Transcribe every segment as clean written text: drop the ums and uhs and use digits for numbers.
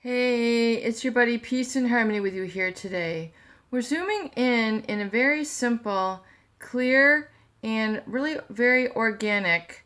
Hey, it's your buddy Peace and Harmony with you here today. We're zooming in a very simple, clear, and really very organic,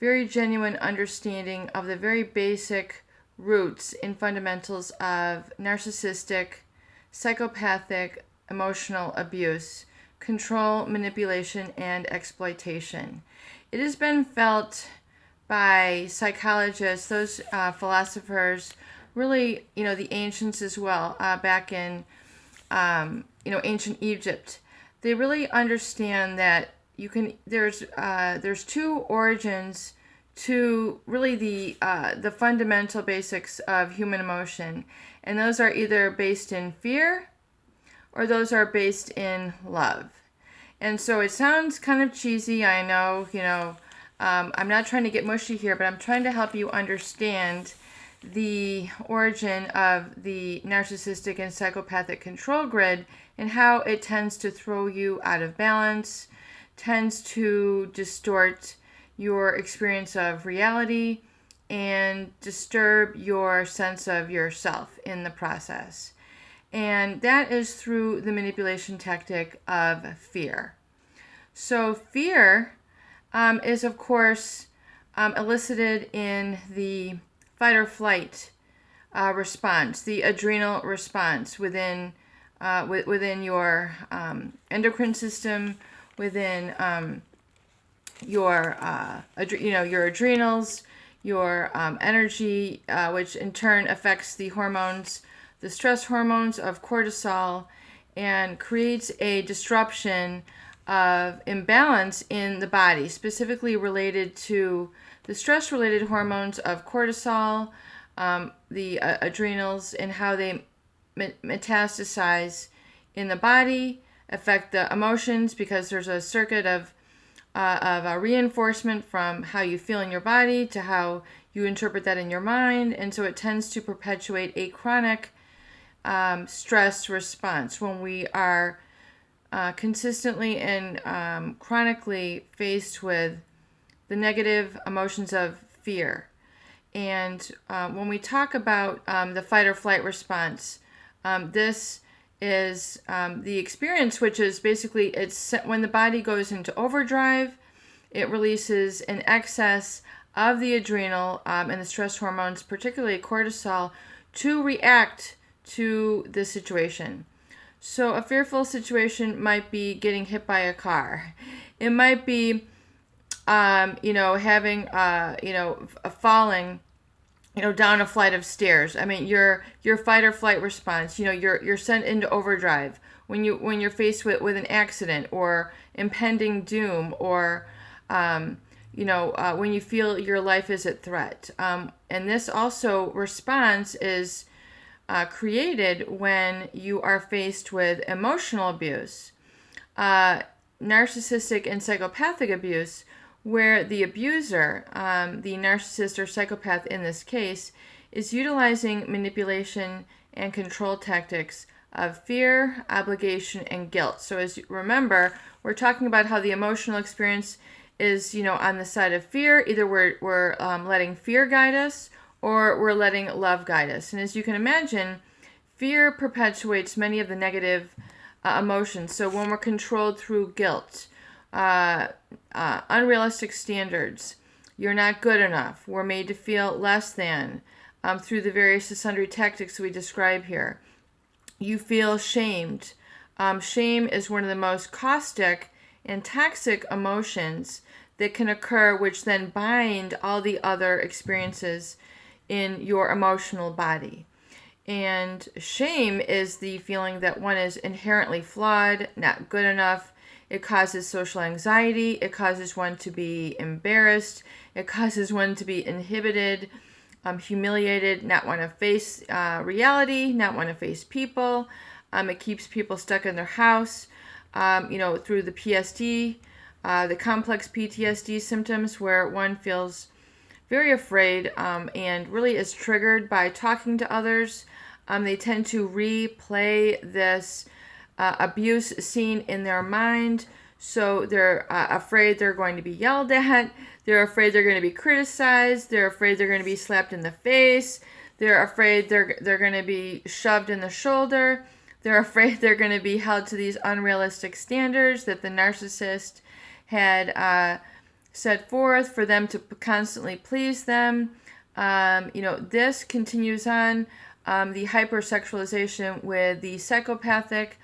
very genuine understanding of the very basic roots and fundamentals of narcissistic, psychopathic, emotional abuse, control, manipulation, and exploitation. It has been felt by psychologists, those philosophers, really, the ancients as well, back in, ancient Egypt. They really understand that there's two origins to really the fundamental basics of human emotion, and those are either based in fear or those are based in love. And so it sounds kind of cheesy, I know, I'm not trying to get mushy here, but I'm trying to help you understand the origin of the narcissistic and psychopathic control grid and how it tends to throw you out of balance, tends to distort your experience of reality, and disturb your sense of yourself in the process. And that is through the manipulation tactic of fear. So fear is, of course, elicited in the fight or flight response, the adrenal response within your endocrine system, within your adrenals, your energy, which in turn affects the hormones, the stress hormones of cortisol, and creates a disruption of imbalance in the body, specifically related to the stress-related hormones of cortisol, the adrenals, and how they metastasize in the body, affect the emotions, because there's a circuit of a reinforcement from how you feel in your body to how you interpret that in your mind, and so it tends to perpetuate a chronic stress response when we are consistently and chronically faced with the negative emotions of fear. And when we talk about the fight or flight response, this is the experience, which is basically it's when the body goes into overdrive, it releases an excess of the adrenal and the stress hormones, particularly cortisol, to react to the situation. So a fearful situation might be getting hit by a car. It might be having, falling, down a flight of stairs. I mean, your fight or flight response, you're sent into overdrive when you're faced with an accident or impending doom, or, when you feel your life is at threat. And this also response is created when you are faced with emotional abuse, narcissistic and psychopathic abuse, where the abuser, the narcissist or psychopath in this case, is utilizing manipulation and control tactics of fear, obligation, and guilt. So as you remember, we're talking about how the emotional experience is, on the side of fear. Either we're letting fear guide us, or we're letting love guide us. And as you can imagine, fear perpetuates many of the negative emotions. So when we're controlled through guilt, unrealistic standards, you're not good enough, we're made to feel less than, through the various and sundry tactics we describe here. You feel shamed. Shame is one of the most caustic and toxic emotions that can occur, which then bind all the other experiences in your emotional body. And shame is the feeling that one is inherently flawed, not good enough. It causes social anxiety. It causes one to be embarrassed. It causes one to be inhibited, humiliated, not want to face reality, not want to face people. It keeps people stuck in their house, through the PSD, the complex PTSD symptoms, where one feels very afraid and really is triggered by talking to others. They tend to replay this abuse scene in their mind. So they're afraid they're going to be yelled at. They're afraid they're going to be criticized. They're afraid they're going to be slapped in the face. They're afraid they're going to be shoved in the shoulder. They're afraid they're going to be held to these unrealistic standards that the narcissist had set forth for them to constantly please them. This continues on. The hypersexualization with the psychopathic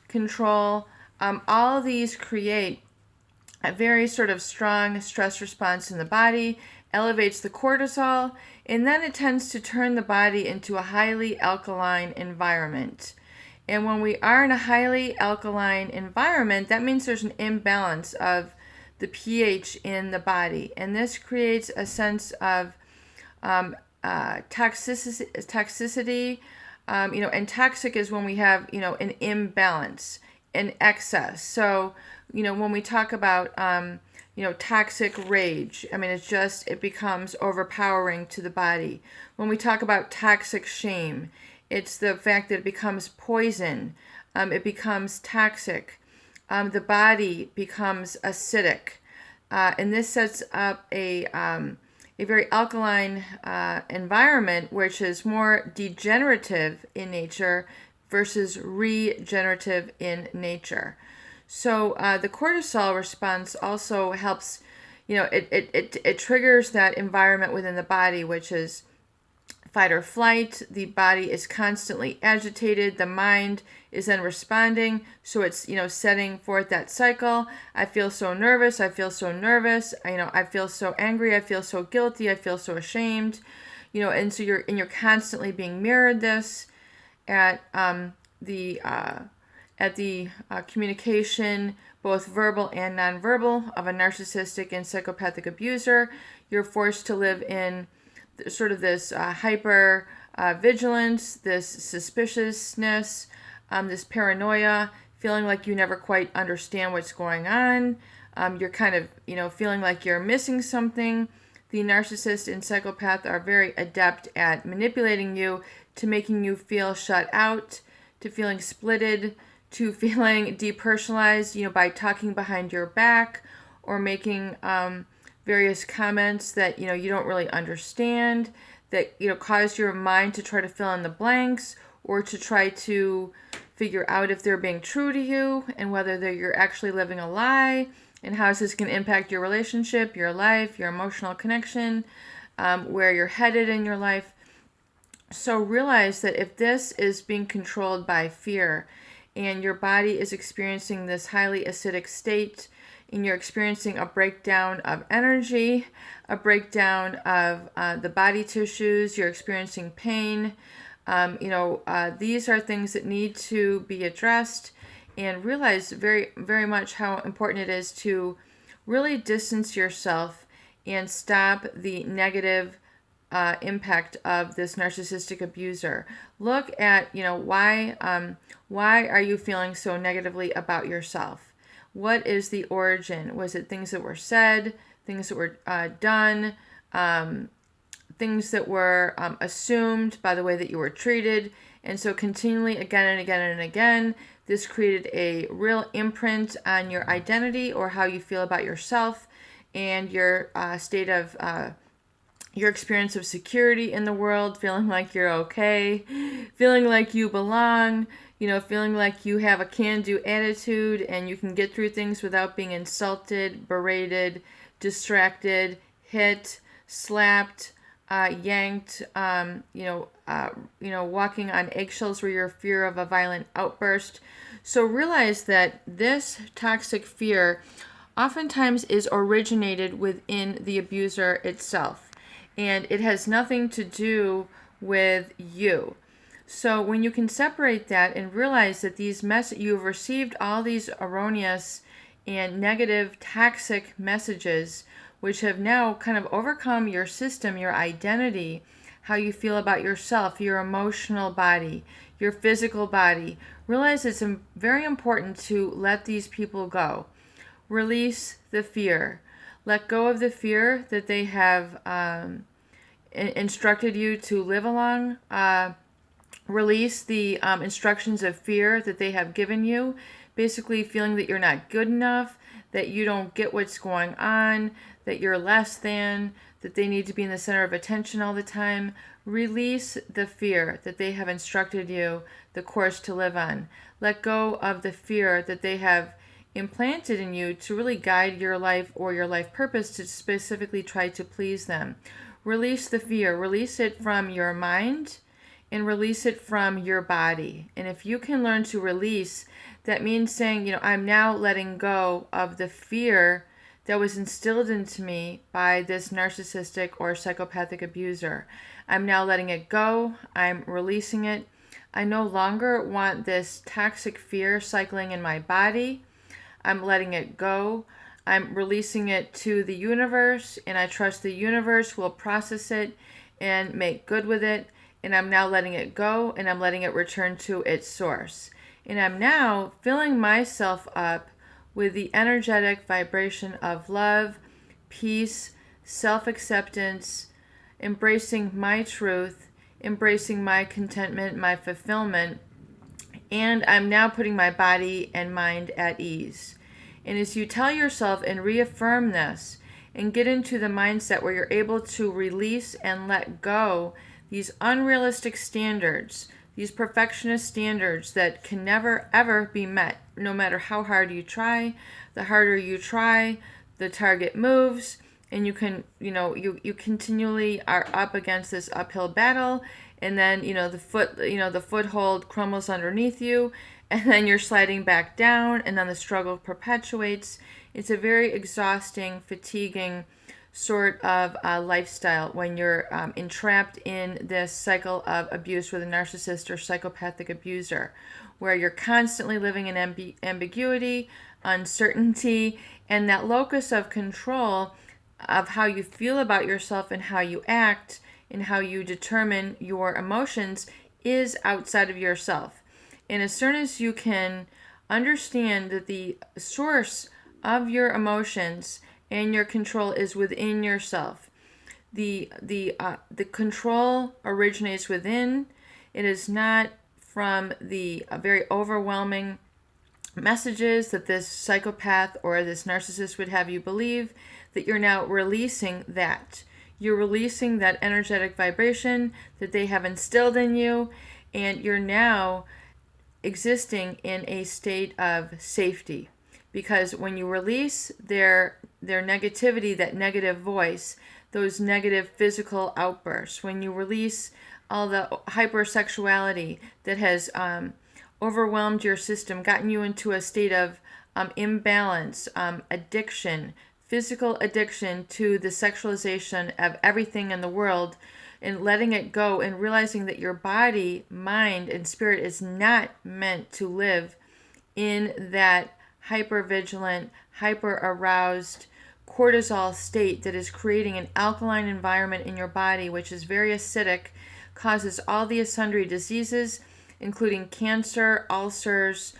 control. All of these create a very sort of strong stress response in the body, elevates the cortisol, and then it tends to turn the body into a highly alkaline environment. And when we are in a highly alkaline environment, that means there's an imbalance of the pH in the body. And this creates a sense of toxicity. And toxic is when we have, an imbalance, an excess. So, when we talk about, toxic rage, it becomes overpowering to the body. When we talk about toxic shame, it's the fact that it becomes poison. It becomes toxic. The body becomes acidic. And this sets up a very alkaline environment, which is more degenerative in nature versus regenerative in nature. So the cortisol response also helps, it triggers that environment within the body, which is fight or flight. The body is constantly agitated. The mind is then responding. So it's, setting forth that cycle. I feel so nervous. I feel so nervous. I feel so angry. I feel so guilty. I feel so ashamed. And so you're constantly being mirrored this at the communication, both verbal and nonverbal, of a narcissistic and psychopathic abuser. You're forced to live in sort of this hyper vigilance, this suspiciousness, this paranoia, feeling like you never quite understand what's going on. You're kind of, feeling like you're missing something. The narcissist and psychopath are very adept at manipulating you to making you feel shut out, to feeling splitted, to feeling depersonalized, by talking behind your back or making various comments that you don't really understand, that cause your mind to try to fill in the blanks or to try to figure out if they're being true to you and whether you're actually living a lie, and how is this going to impact your relationship, your life, your emotional connection, where you're headed in your life. So realize that if this is being controlled by fear and your body is experiencing this highly acidic state, and you're experiencing a breakdown of energy, a breakdown of the body tissues, you're experiencing pain. These are things that need to be addressed, and realize very, very much how important it is to really distance yourself and stop the negative impact of this narcissistic abuser. Look at, why are you feeling so negatively about yourself? What is the origin? Was it things that were said, things that were done, things that were assumed by the way that you were treated? And so continually, again and again and again, this created a real imprint on your identity or how you feel about yourself and your state of your experience of security in the world, feeling like you're okay, feeling like you belong, feeling like you have a can-do attitude and you can get through things without being insulted, berated, distracted, hit, slapped, yanked, walking on eggshells where you're in fear of a violent outburst. So realize that this toxic fear oftentimes is originated within the abuser itself. And it has nothing to do with you. So when you can separate that and realize that you've received all these erroneous and negative toxic messages, which have now kind of overcome your system, your identity, how you feel about yourself, your emotional body, your physical body, realize it's very important to let these people go. Release the fear. Let go of the fear that they have instructed you to live along. Release the instructions of fear that they have given you, basically feeling that you're not good enough, that you don't get what's going on, that you're less than, that they need to be in the center of attention all the time. Release the fear that they have instructed you the course to live on. Let go of the fear that they have implanted in you to really guide your life or your life purpose to specifically try to please them. Release the fear. Release it from your mind and release it from your body. And if you can learn to release, that means saying, I'm now letting go of the fear that was instilled into me by this narcissistic or psychopathic abuser. I'm now letting it go. I'm releasing it. I no longer want this toxic fear cycling in my body. I'm letting it go. I'm releasing it to the universe, and I trust the universe will process it and make good with it. And I'm now letting it go, and I'm letting it return to its source. And I'm now filling myself up with the energetic vibration of love, peace, self-acceptance, embracing my truth, embracing my contentment, my fulfillment, and I'm now putting my body and mind at ease. And as you tell yourself and reaffirm this and get into the mindset where you're able to release and let go these unrealistic standards, these perfectionist standards that can never ever be met, no matter how hard you try. The harder you try, the target moves, and you you continually are up against this uphill battle, and then the foothold crumbles underneath you, and then you're sliding back down, and then the struggle perpetuates. It's a very exhausting, fatiguing sort of lifestyle when you're entrapped in this cycle of abuse with a narcissist or psychopathic abuser, where you're constantly living in ambiguity, uncertainty, and that locus of control of how you feel about yourself and how you act and how you determine your emotions is outside of yourself. And as soon as you can understand that the source of your emotions and your control is within yourself, the control originates within. It is not from the very overwhelming messages that this psychopath or this narcissist would have you believe, that you're now releasing that. You're releasing that energetic vibration that they have instilled in you, and you're now existing in a state of safety. Because when you release their negativity, that negative voice, those negative physical outbursts, when you release all the hypersexuality that has overwhelmed your system, gotten you into a state of imbalance, addiction, physical addiction to the sexualization of everything in the world, and letting it go and realizing that your body, mind, and spirit is not meant to live in that hypervigilant, hyper-aroused cortisol state that is creating an alkaline environment in your body, which is very acidic, causes all the sundry diseases, including cancer, ulcers,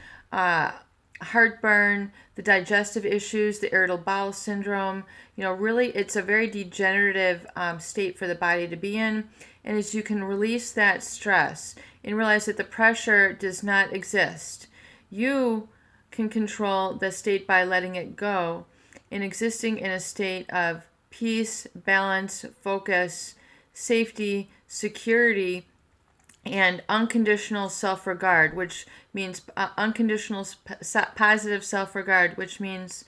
heartburn, the digestive issues, the irritable bowel syndrome. Really, it's a very degenerative state for the body to be in. And as you can release that stress and realize that the pressure does not exist, you can control the state by letting it go and existing in a state of peace, balance, focus, safety, security, and unconditional self-regard, which means unconditional positive self-regard, which means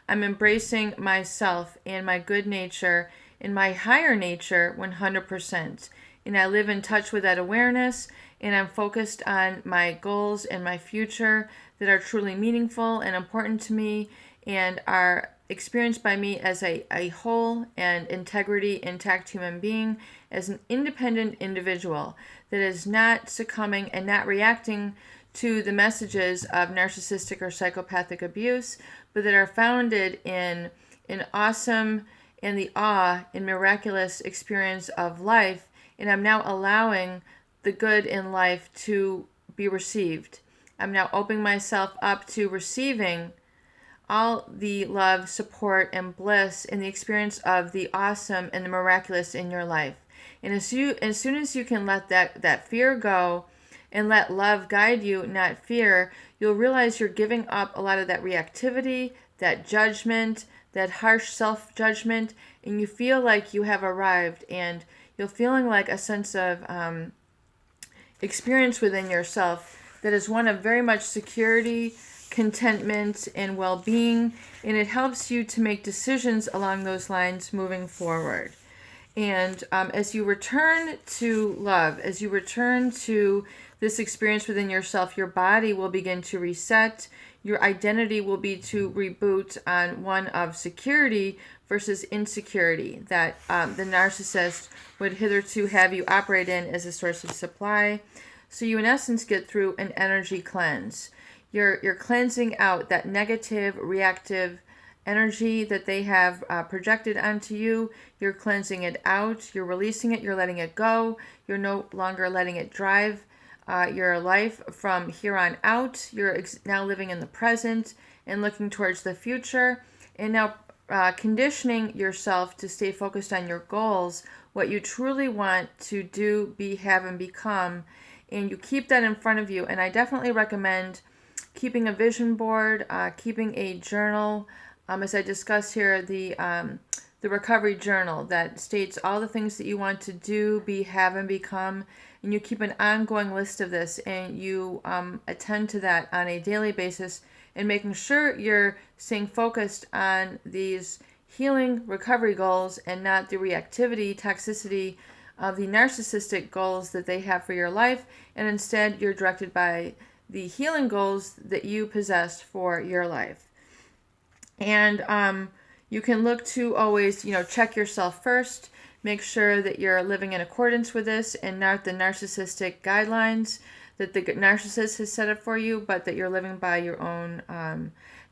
I'm embracing myself and my good nature and my higher nature 100%. And I live in touch with that awareness, and I'm focused on my goals and my future that are truly meaningful and important to me and are experienced by me as a whole and intact human being, as an independent individual that is not succumbing and not reacting to the messages of narcissistic or psychopathic abuse, but that are founded in an awesome and the awe and miraculous experience of life. And I'm now allowing the good in life to be received. I'm now opening myself up to receiving all the love, support, and bliss in the experience of the awesome and the miraculous in your life. And as soon as you can let that fear go and let love guide you, not fear, you'll realize you're giving up a lot of that reactivity, that judgment, that harsh self-judgment, and you feel like you have arrived, and you're feeling like a sense of experience within yourself that is one of very much security, contentment, and well-being, and it helps you to make decisions along those lines moving forward. And as you return to love, as you return to this experience within yourself, your body will begin to reset. Your identity will be to reboot on one of security versus insecurity that the narcissist would hitherto have you operate in as a source of supply. So you, in essence, get through an energy cleanse. You're cleansing out that negative, reactive energy that they have projected onto you. You're cleansing it out. You're releasing it. You're letting it go. You're no longer letting it drive your life from here on out. You're now living in the present and looking towards the future. And now conditioning yourself to stay focused on your goals, what you truly want to do, be, have, and become. And you keep that in front of you. And I definitely recommend keeping a vision board, keeping a journal. As I discussed here, the recovery journal that states all the things that you want to do, be, have, and become, and you keep an ongoing list of this, and you attend to that on a daily basis, and making sure you're staying focused on these healing recovery goals and not the reactivity, toxicity of the narcissistic goals that they have for your life, and instead you're directed by the healing goals that you possess for your life. And you can look to always, check yourself first. Make sure that you're living in accordance with this and not the narcissistic guidelines that the narcissist has set up for you, but that you're living by your own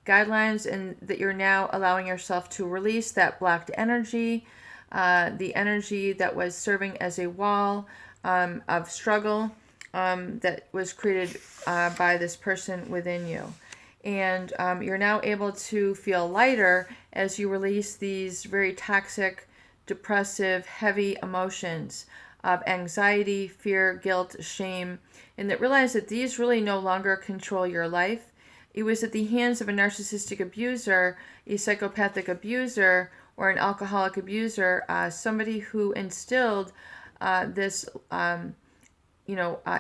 guidelines, and that you're now allowing yourself to release that blocked energy, the energy that was serving as a wall of struggle that was created by this person within you. And you're now able to feel lighter as you release these very toxic, depressive, heavy emotions of anxiety, fear, guilt, shame, and that realize that these really no longer control your life. It was at the hands of a narcissistic abuser, a psychopathic abuser, or an alcoholic abuser, somebody who instilled this,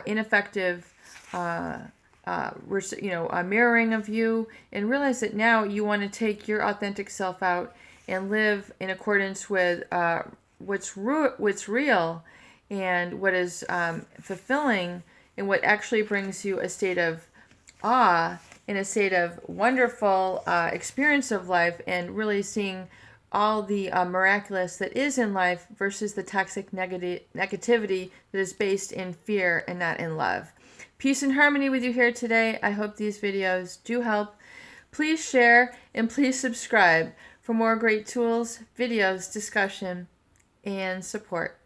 ineffective a mirroring of you, and realize that now you want to take your authentic self out and live in accordance with what's real and what is fulfilling, and what actually brings you a state of awe and a state of wonderful experience of life, and really seeing all the miraculous that is in life versus the toxic negativity that is based in fear and not in love. Peace and harmony with you here today. I hope these videos do help. Please share and please subscribe for more great tools, videos, discussion, and support.